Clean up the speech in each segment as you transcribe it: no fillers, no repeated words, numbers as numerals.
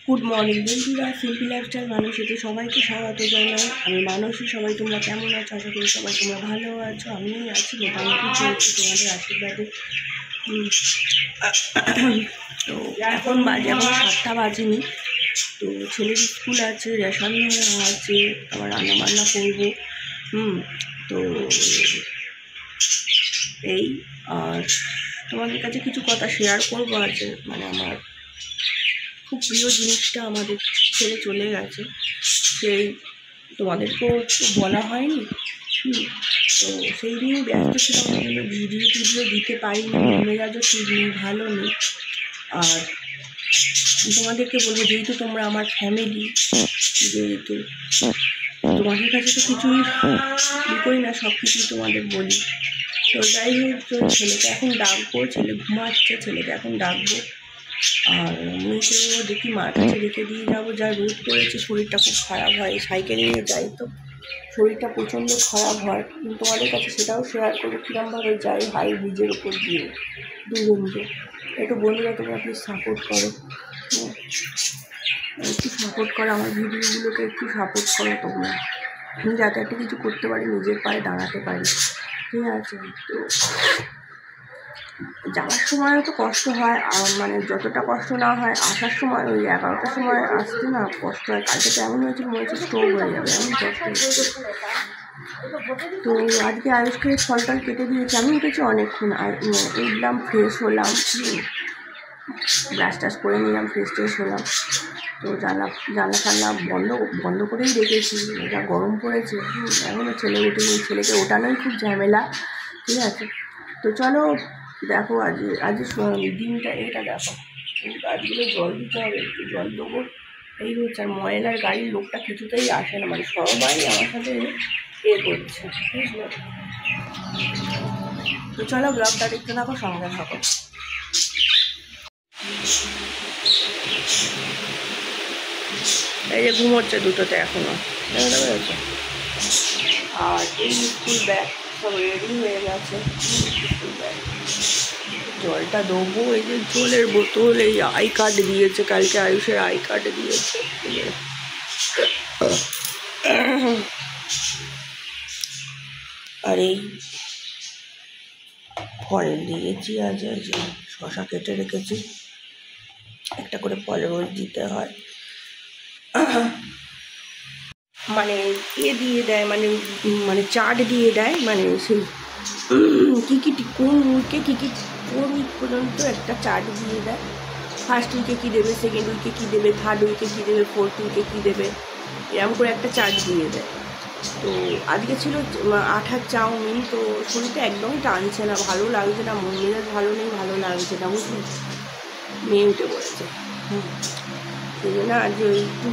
Good morning বন্ধুরা, simple lifestyle মানুষেতে সবাইকে স্বাগত জানাই। আমি মানুষই, সবাই তোমরা কেমন আছো? আশা করি সবাই তোমরা ভালো আছো। আমি আছি মোটামুটি চলছি তোমাদের আশীর্বাদে। তো এখন বাজে, এখন 7টা বাজেনি। তো ছেলের স্কুল আছে, রেশন আছে, আবার রান্না বান্না করবো। তো এই আর তোমাদের কাছে কিছু কথা শেয়ার করবো আছে। মানে আমার খুব প্রিয় জিনিসটা আমাদের ছেড়ে চলে গেছে, সেই তোমাদেরকেও তো বলা হয়নি। তো সেই নিয়ে ব্যস্ত ছিলাম, ভিডিও দিতে পারিনি, মেজাজও ঠিক নেই, ভালো নেই। আর তোমাদেরকে বলবো, যেহেতু তোমরা আমার ফ্যামিলি, যেহেতু তোমাদের কাছে তো কিছুই করি না, সব কিছুই তোমাদের বলি। তো যাই হোক, তো ছেলেকে এখন ডাকবো, ছেলে ঘুমাচ্ছে, ছেলেকে এখন ডাকবো। আর মেয়েকেও দেখি মার কাছে রেখে দিয়ে যাবো। যা রোদ করেছে, শরীরটা খুব খারাপ হয়, সাইকেল নিয়ে যাই তো শরীরটা প্রচণ্ড খারাপ হয়। তোমাদের কাছে সেটাও শেয়ার করবো, কীরমভাবে যাই হাই ব্রিজের ওপর দিয়ে দুজনকে। একটু বন্ধুরা তোমরা প্লিজ সাপোর্ট করো, একটু সাপোর্ট করো, আমার ভিডিওগুলোকে একটু সাপোর্ট করো তোমরা, আমি যাতে একটা কিছু করতে পারি, নিজের পায়ে দাঁড়াতে পারি। ঠিক আছে? তো যাওয়ার সময় তো কষ্ট হয়, মানে যতটা কষ্ট না হয় আসার সময়, ওই 11টার সময় আসতে না কষ্ট হয়। কালকে তো এমন হয়েছিল, মনে হচ্ছে স্ট্রোক হয়ে যাবে, এমন কষ্ট হয়েছে। তো আজকে আয়ুষকে ফল টল কেটে দিয়েছি, আমি উঠেছি অনেকক্ষণ। আর উঠলাম, ফ্রেশ হলাম, ব্রাশ টাশ করে নিলাম, ফ্রেশ হলাম। তো জানলা বন্ধ করেই রেখেছি, যা গরম পড়েছে। এখনও ছেলে উঠেনি, ছেলেকে ওঠানোই খুব ঝামেলা। ঠিক আছে? তো চলো দেখো, আজ দিনটা এটা দেখো, গাছগুলো জল দিতে হবে, একটু জল দেবো, এই হচ্ছে। আর ময়লার গাড়ির লোকটা কিছুতেই আসে না, মানে সবাই আমার সাথে করছে, বুঝলো? তো চলো ব্লগটা দেখতে থাকো, সঙ্গে থাকো। এই যে ঘুমোচ্ছে দুটোতে এখনো, দেখতে পেরেছো? আর এই স্কুল ব্যাগ সব রেডি হয়ে গেছে, স্কুল ব্যাগ। জলটা দেবো, এই যে জলের বোতল, এই আই কার্ড দিয়েছে কালকে, আয়ুষের আই কার্ড দিয়েছে। আর এই ফল দিয়েছি, আজ শশা কেটে রেখেছি, একটা করে ফল রোজ দিতে হয়। মানে দিয়ে দেয়, মানে চাট দিয়ে দেয়, মানে সেই কোন উইকে কোন উইক পর্যন্ত একটা চার্ট দিয়ে দেয়। ফার্স্ট উইকে কী দেবে, সেকেন্ড উইকে কী দেবে, থার্ড উইকে কী দেবে, ফোর্থ উইকে কী দেবে, এরকম করে একটা চার্ট দিয়ে দেয়। তো আজকে ছিল আঠার চাউমিন। তো শরীরটা একদমই টানছে না, ভালো লাগছে না, মন মেজাজ ভালো নেই, ভালো লাগছে না, বুঝলি? মেয়ে উঠে পড়েছে। সেই জন্য আজ একটু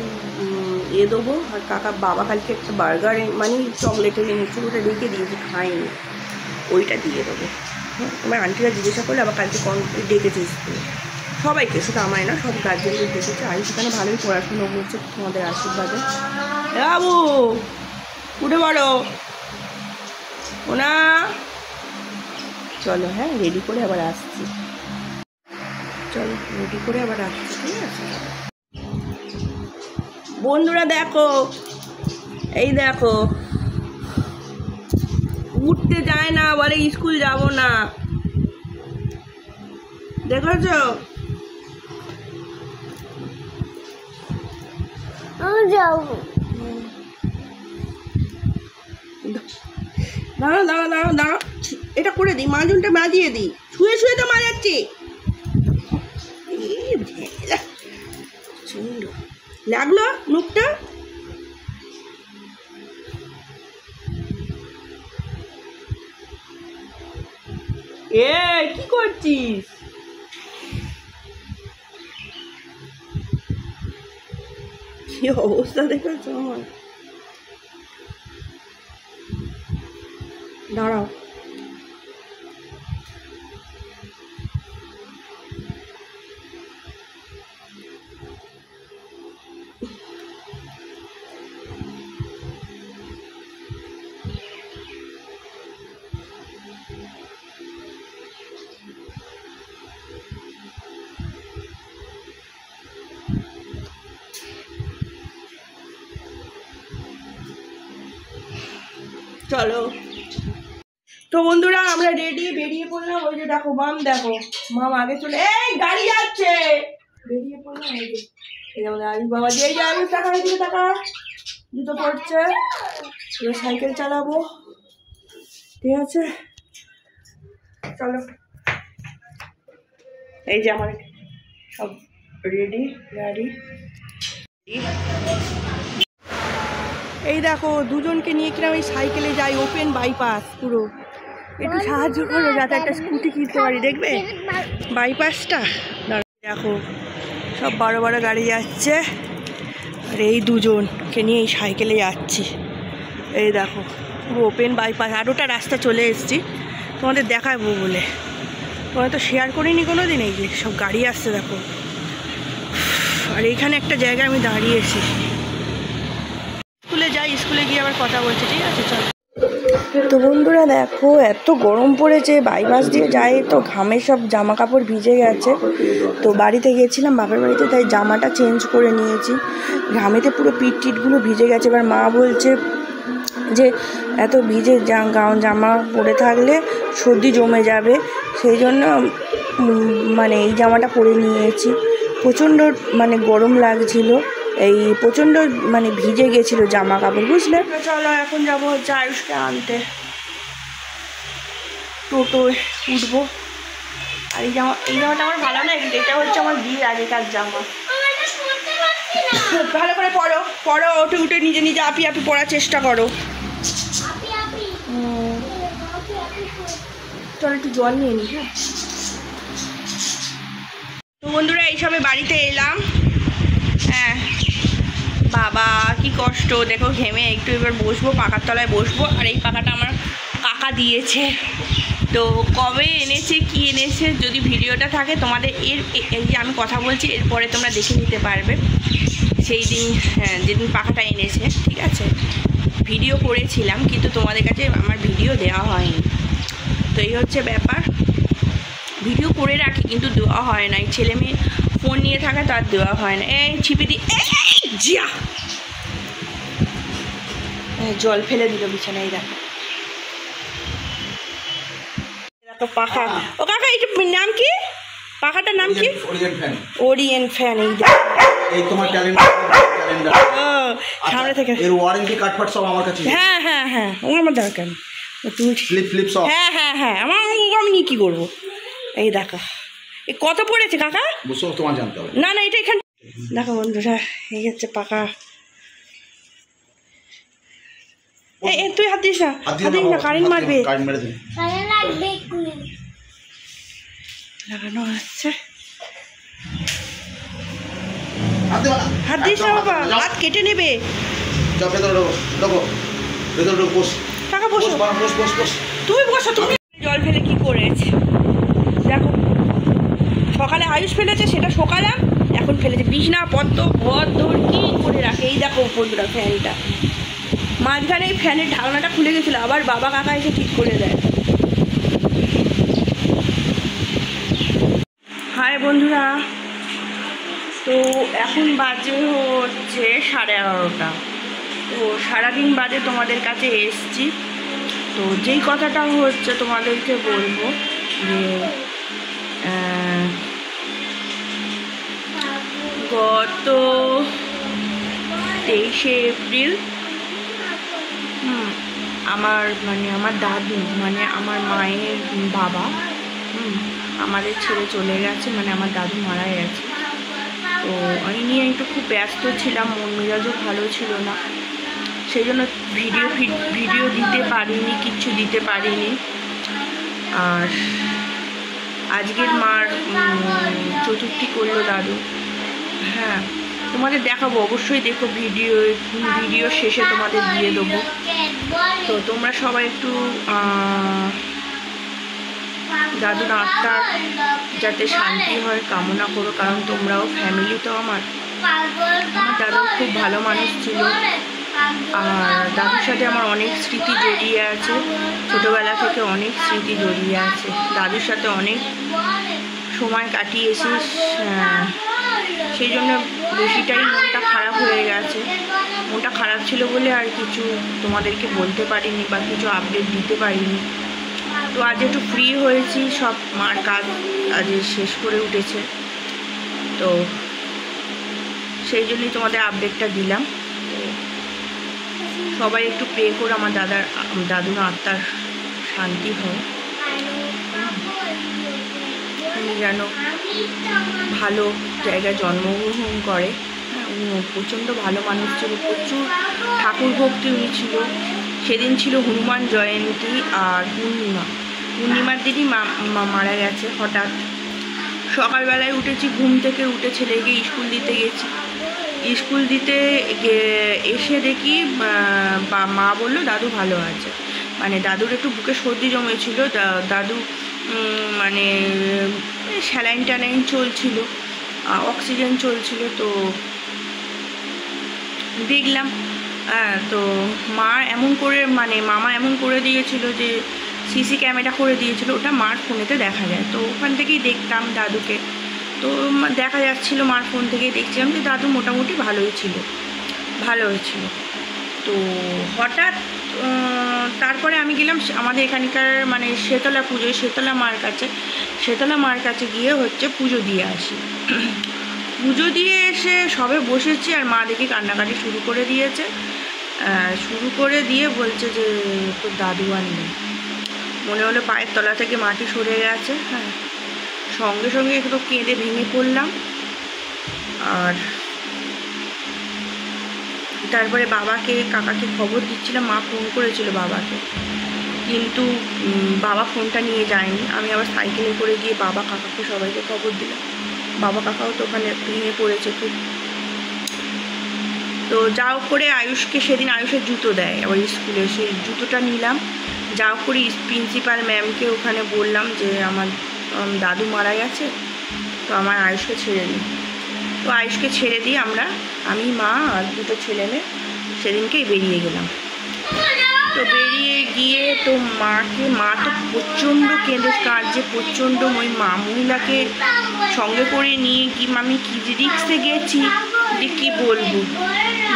দেবো। আর বাবা কালকে একটা বার্গার, মানে চকলেটের এনেছিল, ওটা রেখে দিয়েছি, খাইনি, ওইটা দিয়ে দেবো। আমার আন্টিরা জিজ্ঞাসা করলে আবার কালকে ডেকেছে স্কুলে সবাইকে, শুধু আমায় না, সব গার্জেনদের ডেকেছে। আর সেখানে ভালোই পড়াশুনো করছে তোমাদের আশীর্বাদে। বাবু উঠে পড়ো ওনা, চলো হ্যাঁ, রেডি করে আবার আসছি, চলো রেডি করে আবার আসছি। ঠিক আছে বন্ধুরা, দেখো, এই দেখো, উঠতে যায় না, বলে স্কুল যাব না, দেখেছো? দাঁড়া, এটা করে দিই, মাজনটা মাজিয়ে দিই, শুয়ে তো মাজাচ্ছি। লাগলো মুখটা? কি করছিস? কি অবস্থা দেখেছো আমার? দাঁড়াও, চলো। তো বন্ধুরা আমরা রেডি, বেরিয়ে পড়লাম। ওই যে দেখো মাম, দেখো মাম আগে চলে, এই গাড়ি যাচ্ছে, বেরিয়ে পড়লাম। এই যেমন আয়ুষ বাবা দিয়ে, আয়ুষ টাকা দিকে টাকা জুতো পড়ছে, সাইকেল চালাবো, ঠিক আছে চলো। এই যে আমার সব রেডি গাড়ি। এই দেখো দুজনকে নিয়ে কিনা ওই সাইকেলে যাই, ওপেন বাইপাস পুরো। একটু সাহায্য করো যাতে একটা স্কুটি কিনতে পারি, দেখবে বাইপাসটা। দেখো সব বড় বড় গাড়ি যাচ্ছে, আর এই দুজনকে নিয়ে এই সাইকেলে যাচ্ছি। এই দেখো পুরো ওপেন বাইপাস, আরোটা রাস্তা চলে এসেছি তোমাদের দেখাবো বলে, তোমাদের তো শেয়ার করিনি কোনো দিন। এই যে সব গাড়ি আসছে দেখো, আর এইখানে একটা জায়গায় আমি দাঁড়িয়েছি। স্কুলে যাই, স্কুলে গিয়ে আবার কথা বলছি, ঠিক আছে চল। তো বন্ধুরা দেখো এত গরম পড়েছে, বাইপাস দিয়ে যাই তো ঘামে সব জামা কাপড় ভিজে গেছে। তো বাড়িতে গেছিলাম বাপের বাড়িতে, তাই জামাটা চেঞ্জ করে নিয়েছি। ঘামেতে পুরো পিঠ টিটগুলো ভিজে গেছে। এবার মা বলছে যে এত ভিজে জামা পরে থাকলে সর্দি জমে যাবে, সেই জন্য মানে এই জামাটা পরে নিয়েছি। প্রচণ্ড মানে গরম লাগছিল, এই প্রচণ্ড মানে ভিজে গেছিলো জামা কাপড়, বুঝলে। চলো এখন যাবো হচ্ছে আয়ুষকে আনতে, টোটোয় উঠবো। আর এই জামাটা আমার ভালো না, এটা হচ্ছে আমার বিয়ের আগেকার জামা। ভালো করে পড়ো, উঠে নিজে নিজে আপি পড়ার চেষ্টা করো। চলো একটু জল নিয়ে নি। হ্যাঁ তো বন্ধুরা এইসবে বাড়িতে এলাম। হ্যাঁ বাবা কি কষ্ট দেখো, ঘেমে একটু এবার বসবো, পাকার তলায় বসবো। আর এই পাকাটা আমার কাকা দিয়েছে, তো কবে এনেছে কি এনেছে যদি ভিডিওটা থাকে তোমাদের, এই যে আমি কথা বলছি এরপরে তোমরা দেখে নিতে পারবে সেই দিন, হ্যাঁ যেদিন পাখাটা এনেছে, ঠিক আছে। ভিডিও করেছিলাম কিন্তু তোমাদের কাছে আমার ভিডিও দেওয়া হয়নি। তো এই হচ্ছে ব্যাপার, ভিডিও করে রাখি কিন্তু দেওয়া হয় না, এই ছেলে মেয়ে ফোন নিয়ে থাকে তার দেওয়া হয় না। এই ছিপে দিয়ে জিয়া জল ফেলে দিল বিছানায়। দেখো দেখো পাখা, ও কাকা এইটার নাম কি, পাখাটার নাম কি? Orient fan. এই দেখো এই তোমার ক্যালেন্ডার সামনে থেকে এর ওয়ারেন্টি কার্ড ফাট সব আমার কাছে। হ্যাঁ হ্যাঁ হ্যাঁ ও আমার দরকার, তুমি ফ্লিপ সব। হ্যাঁ হ্যাঁ হ্যাঁ আমি নিয়ে কী করবো। এই দেখো এ কত পড়েছে কাকা, বুঝছো তোমার জানতে হবে না এটা এখানে দেখো বন্ধুরা, এই হচ্ছে পাখা। তুই হাত দিস না, কারেন্ট মারবে। লাগানো আছে, হাত দিস না বাবা, হাত কেটে নেবে। টাকা বসো, তুমি বসো, তুমি জল ফেলে কি করেছে দেখো। সকালে আয়ুষ ফেলেছে, সেটা সকালে এখন ফেলেছে বিছনা পদ্ম ঘর দৌড় কি করে রাখে। এই দেখো বন্ধুরা ফ্যানটা মাঝখানে, এই ফ্যানের ঢাকনাটা খুলে গেছিলো, আবার বাবা কাকা এসে ঠিক করে দেয়। হাই বন্ধুরা, তো এখন বাজে হচ্ছে 11:30। তো সারাদিন বাদে তোমাদের কাছে এসছি। তো যেই কথাটা হচ্ছে তোমাদেরকে বলবো যে গত 23শে এপ্রিল আমার দাদু আমার মায়ের বাবা আমাদের ছেড়ে চলে গেছে, আমার দাদু মারা গেছে। তো আমি নিয়ে একটু খুব ব্যস্ত ছিলাম, মন মেজাজও ভালো ছিল না, সেই জন্য ভিডিও দিতে পারিনি, কিচ্ছু দিতে পারিনি। আর আজকের মার চতুর্থী করলো দাদু। হ্যাঁ তোমাদের দেখাবো, অবশ্যই দেখো, ভিডিও শেষে তোমাদের দিয়ে দেবো। তো তোমরা সবাই একটু দাদুর আত্মার যাতে শান্তি হয় কামনা করো, কারণ তোমরাও ফ্যামিলি তো আমার দাদু খুব ভালো মানুষ ছিল। আর দাদুর সাথে আমার অনেক স্মৃতি জড়িয়ে আছে, ছোটোবেলা থেকে অনেক স্মৃতি জড়িয়ে আছে, দাদুর সাথে অনেক সময় কাটিয়েছি। সেই জন্য বেশিটাই মনটা খারাপ হয়ে গেছে। মনটা খারাপ ছিল বলে আর কিছু তোমাদেরকে বলতে পারিনি বা কিছু আপডেট দিতে পারিনি। তো আজ একটু ফ্রি হয়েছি, সব মার কাজ আজ শেষ করে উঠেছে, তো সেই জন্যই তোমাদের আপডেটটা দিলাম। সবাই একটু প্রে করে আমার দাদুর আত্মার শান্তি হয়, উনি যেন ভালো জায়গায় জন্মগ্রহণ করে। উনি প্রচণ্ড ভালো মানুষ ছিল, প্রচুর ঠাকুর ভক্তি উনি ছিল। সেদিন ছিল হনুমান জয়ন্তী আর পূর্ণিমার দিনই মারা গেছে। হঠাৎ সকালবেলায় উঠেছি, ঘুম থেকে উঠে ছেলেকে স্কুল দিতে গেছি। স্কুল দিতে এসে দেখি মা বললো দাদু ভালো আছে। মানে দাদুর একটু বুকে সর্দি জমেছিল, দাদু মানে স্যালাইন ট্যালাইন চলছিল, অক্সিজেন চলছিল। তো দেখলাম তো মা এমন করে মানে মামা এমন করে দিয়েছিল যে সিসি ক্যামেরা করে দিয়েছিল, ওটা মার ফোনেতে দেখা যায়। তো ওখান থেকেই দেখতাম দাদুকে, তো দেখা যাচ্ছিলো মার ফোন থেকেই দেখছিলাম যে দাদু মোটামুটি ভালো হয়েছিল। তো হঠাৎ তারপরে আমি গেলাম আমাদের এখানকার মানে শেতলা পুজোয়, শেতলা মার কাছে গিয়ে হচ্ছে পুজো দিয়ে আসি। পুজো দিয়ে এসে সবে বসেছি আর মা দেখি কান্নাকাটি শুরু করে দিয়ে বলছে যে তোর দাদু আর নেই। মনে হলো পায়ের তলা থেকে মাটি সরে গেছে। হ্যাঁ, সঙ্গে সঙ্গে একটু কেঁদে ভেঙে পড়লাম। আর তারপরে কাকাকে খবর দিচ্ছিলাম, মা ফোন করেছিল বাবাকে, কিন্তু বাবা ফোনটা নিয়ে যায়নি। আমি আবার সাইকেলে করে গিয়ে বাবা কাকাকে সবাইকে খবর দিলাম। বাবা কাকাও তো ওখানে ভেঙে পড়েছে খুব। তো যাও করে সেদিন আয়ুষের জুতো দেয় আবার স্কুলে, সেই জুতোটা নিলাম। যাও করে প্রিন্সিপাল ম্যামকে ওখানে বললাম যে আমার দাদু মারা গেছে, তো আমার আয়ুষকে ছেড়ে দিই। তো আয়ুষকে ছেড়ে দিয়ে আমি মা আর দুটো ছেলে মেয়ে সেদিনকেই বেরিয়ে গেলাম। তো বেরিয়ে গিয়ে তো মা তো প্রচণ্ড কাঁদছে প্রচণ্ড। ওই মহিলাকে সঙ্গে করে নিয়ে আমি কি রিক্সে গেছি যে কী বলবো।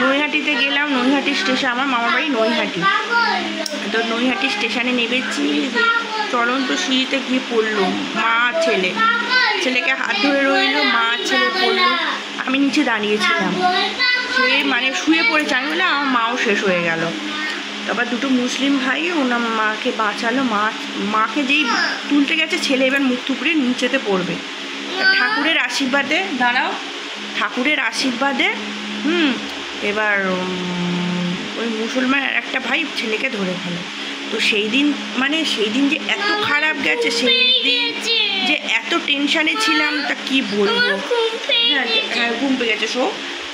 নৈহাটিতে গেলাম, নৈহাটি স্টেশন, আমার মামার বাড়ি নৈহাটি। তো নৈহাটি স্টেশনে নেমেছি, চলন্ত সিঁড়িতে গিয়ে পড়লো মা ছেলেকে হাত ধরে রইলো, মা ছেলে পড়লো। আমি নিচে দাঁড়িয়েছিলাম, সে মানে শুয়ে পড়েছে। আমি বলে আমার মাও শেষ হয়ে গেল। তারপর দুটো মুসলিম ভাই ওনার মাকে বাঁচালো। মাকে যেই তুলতে গেছে, ছেলে এবার মুখ থুবড়ে নিচেতে পড়বে। ঠাকুরের আশীর্বাদে এবার ওই মুসলমান একটা ভাই ছেলেকে ধরে ফেলে। তো সেই দিন যে এত খারাপ গেছে, সেই দিন যে এত টেনশানে ছিলাম তা কি বলবো। হ্যাঁ, ঘুম পেয়ে গেছে,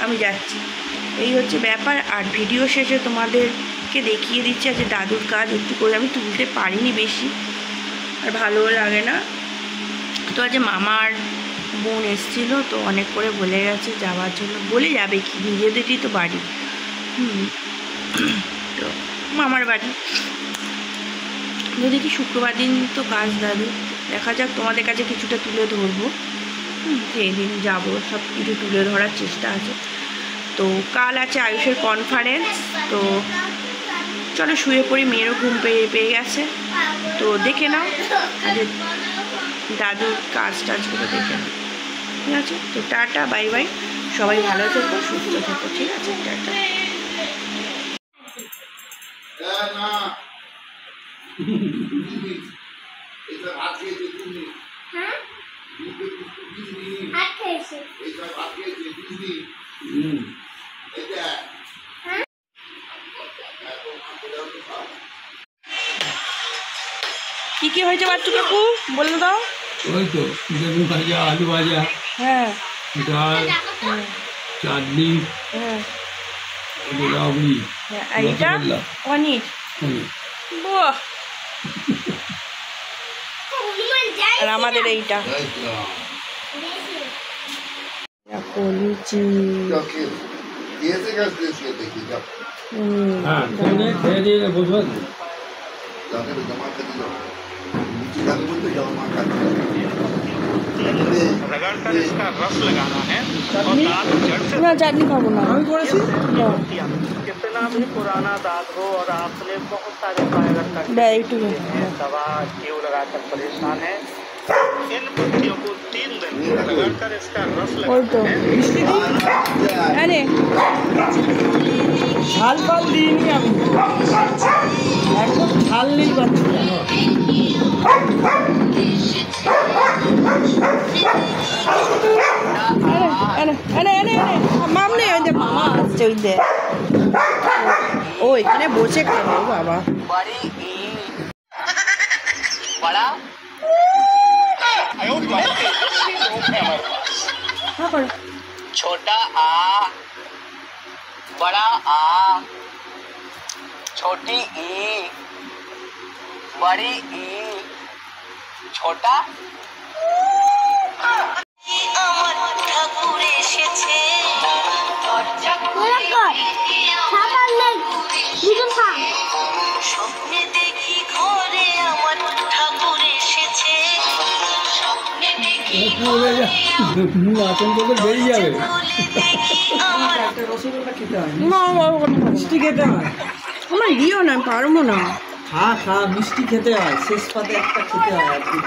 আমি যাচ্ছি। এই হচ্ছে ব্যাপার। আর ভিডিও শেষে তোমাদেরকে দেখিয়ে দিচ্ছি যে দাদুর কাজ একটু করে আমি তুলতে পারিনি বেশি, আর ভালোও লাগে না। তো আজ মামার বোন এসেছিলো, তো অনেক করে বলে গেছে যাওয়ার জন্য। বলে যাবে কি, নিজেদেরই তো বাড়ি। তো মামার বাড়ি দেখি শুক্রবার দিন তো কাজ দাদু, দেখা যাক। তোমাদের কাছে কিছুটা তুলে ধরবো, সেই দিন যাবো, সব কিছু তুলে ধরার চেষ্টা আছে। তো কাল আছে আয়ুষের কনফারেন্স। তো চলো শুয়ে পড়ি, মেয়েরও ঘুম পেয়ে গেছে। তো দেখে নাও দাদুর কাজগুলো দেখে নাও, ঠিক আছে? তো টাটা, বাই বাই, সবাই ভালো থেকো, সুস্থ থেকো, ঠিক আছে? টাটা। কি হয়েছে বাচ্চু কাকু, বলে দাও। ওই তো বেগুন ভাজা, আলু ভাজা, হ্যাঁ, ডাল, চাটনি, হ্যাঁ, রাবড়ি, এইটা পনির। বাহ, আর আমাদের এইটা লুচি। হ্যাঁ খেয়ে দিয়ে বসবো। জমা খাচ্ছি रगड़कर इसका रस लगाना है और दांत जड़ से না চাটনি খাবো না আমি করেছি कितना भी पुराना दांत हो और आपने बहुत सारे फाइबर का একটু दवा क्यों लगाकर परेशान है इन पत्तियों को 3 दिन रगड़कर इसका रस ওই তো लगाना है মিষ্টি দিই আরে ঝাল ফাল দিইনি আমি একদম ঝাল নেই বাচ্চা আরে আরে আরে আরে মাম নেই ওই যে মামা আসছে ওই যে ও এখানে বসে খাবে ও বাবা बड़ा হ্যাঁ করে छोटा आ बड़ा आ छोटी ई बड़ी ई छोटा আমার ঠাকুর এসেছে দরজা খুলে স্বপ্নে দেখি ঘরে আমার ঠাকুর এসেছে স্বপ্নে দেখি মুখ আতঙ্ক করে বেরিয়ে যাবে খুলে দেখি আমার একটা রসগোল্লা খেতে হয় মা বাবা কোনো খাবো না। মিষ্টি খেতে হয় আমার দিও না পারবো না খা খা মিষ্টি খেতে হয় শেষ পাতে একটা খেতে হয় আর কি